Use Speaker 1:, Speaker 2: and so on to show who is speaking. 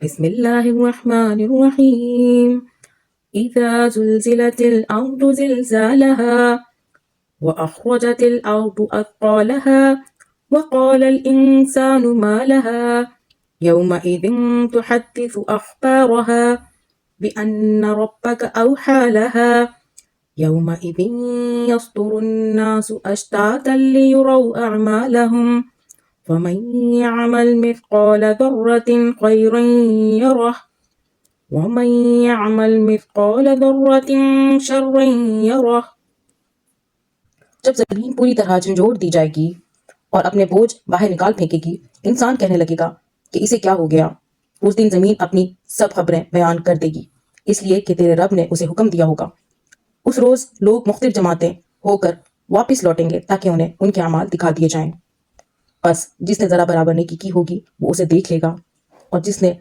Speaker 1: بسم الله الرحمن الرحيم. إذا زلزلت الأرض زلزالها وأخرجت الأرض أثقالها وقال الإنسان ما لها يومئذ تحدث أخبارها بأن ربك أوحى لها يومئذ يصدر الناس أشتاتا ليروا أعمالهم فمن يعمل مثقال ذرة خيرا يره ومن يعمل مثقال ذرة شرا يره. جب زمین پوری طرح جھنجھوڑ دی جائے گی اور اپنے بوجھ باہر نکال پھینکے گی، انسان کہنے لگے گا کہ اسے کیا ہو گیا۔ اس دن زمین اپنی سب خبریں بیان کر دے گی، اس لیے کہ تیرے رب نے اسے حکم دیا ہوگا۔ اس روز لوگ مختلف جماعتیں ہو کر واپس لوٹیں گے تاکہ انہیں ان کے اعمال دکھا دیے جائیں۔ بس جس نے ذرا برابر نیکی کی ہوگی وہ اسے دیکھ لے گا، اور جس نے